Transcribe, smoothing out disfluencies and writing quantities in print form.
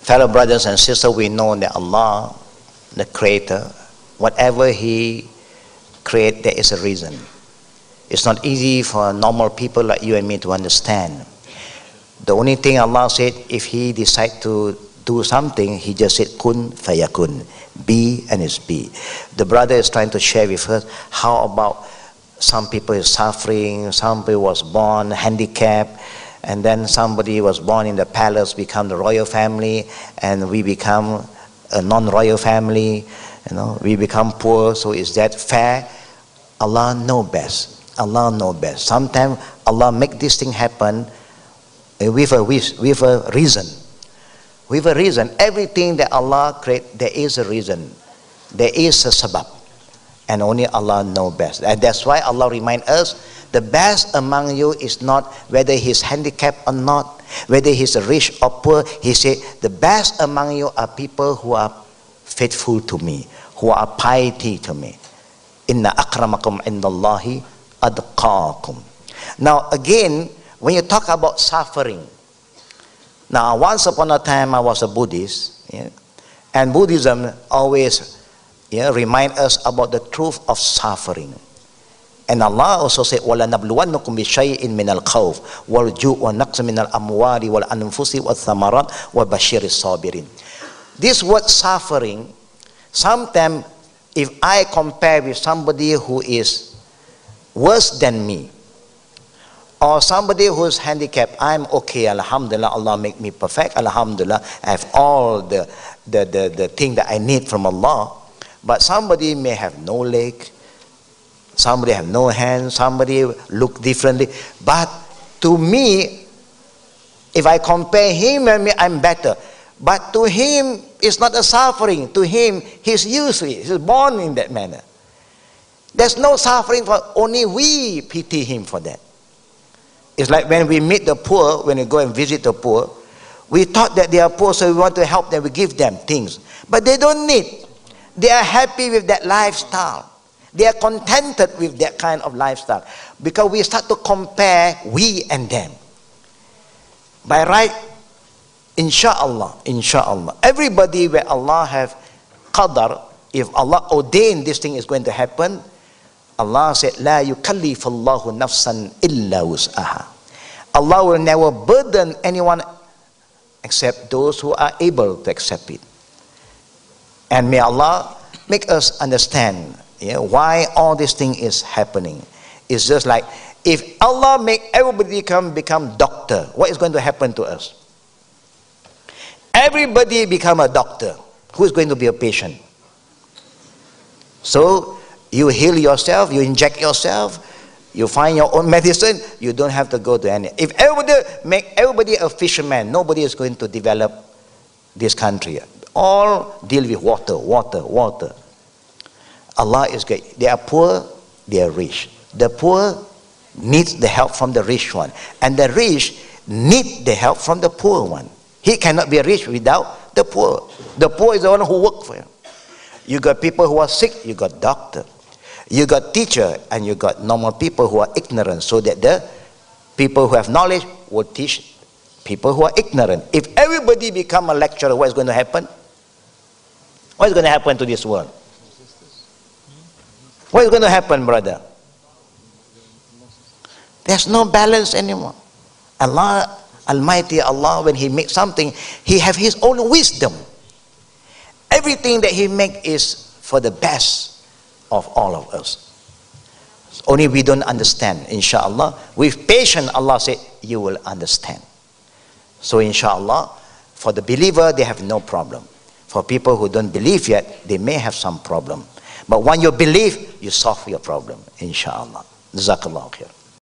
Fellow brothers and sisters, we know that Allah, the Creator, whatever He creates, there is a reason. It's not easy for normal people like you and me to understand. The only thing Allah said, if He decides to do something, He just said, kun fayakun. Be, and it's be. The brother is trying to share with us how about some people is suffering, some people was born handicapped, and then somebody was born in the palace, become the royal family, and we become a non-royal family, we become poor. So is that fair? Allah knows best. Allah knows best. Sometimes Allah make this thing happen with a reason. With a reason. Everything that Allah creates, there is a reason. There is a sabab. And only Allah knows best. And that's why Allah reminds us, the best among you is not whether he's handicapped or not, whether he's rich or poor. He said, the best among you are people who are faithful to me, who are piety to me. Inna akramakum indallahi adqakum. Now again, when you talk about suffering, now once upon a time I was a Buddhist, and Buddhism always remind us about the truth of suffering. And Allah also said, وَلَنَبْلُوَنَّكُمْ بِشَيْءٍ مِّنَ الْخَوْفِ وَالْجُوعِ وَالنَّقْصِ مِنَ الْأَمْوَالِ وَالْأَنفُسِ وَالثَّمَرَاتِ وَبَشِّرِ الصَّابِرِينَ. This word suffering, sometimes if I compare with somebody who is worse than me, or somebody who is handicapped, I'm okay, alhamdulillah, Allah make me perfect, alhamdulillah, I have all the thing that I need from Allah. But somebody may have no leg, somebody have no hand, somebody look differently. But to me, if I compare him and me, I'm better. But to him, it's not a suffering. To him, he's used to it. He's born in that manner. There's no suffering for, only we pity him for that. It's like when we meet the poor, when we go and visit the poor, we thought that they are poor, so we want to help them, we give them things. But they don't need. They are happy with that lifestyle. They are contented with that kind of lifestyle. Because we start to compare we and them. By right, inshallah, everybody where Allah have qadar, if Allah ordained this thing is going to happen, Allah said, لا يكلف الله نفسا إلا وسعها. Allah will never burden anyone except those who are able to accept it. And may Allah make us understand why all this thing is happening. It's just like, if Allah make everybody become doctor, what is going to happen to us? Everybody become a doctor. Who is going to be a patient? So, you heal yourself, you inject yourself, you find your own medicine, you don't have to go to any. If everybody make everybody a fisherman, nobody is going to develop this country. All deal with water. Allah is great. They are poor, they are rich. The poor needs the help from the rich one. And the rich need the help from the poor one. He cannot be rich without the poor. The poor is the one who works for him. You got people who are sick, you got doctor. You got teacher, and you got normal people who are ignorant, so that the people who have knowledge will teach people who are ignorant. If everybody become a lecturer, what is going to happen? What is going to happen to this world? What is going to happen, brother? There's no balance anymore. Allah, Almighty Allah, when He makes something, He have His own wisdom. Everything that He make is for the best of all of us. Only we don't understand. Inshallah, with patience, Allah said, you will understand. So inshallah, for the believer, they have no problem. For people who don't believe yet, they may have some problem. But when you believe, you solve your problem. Inshallah. Jazakallahu khair.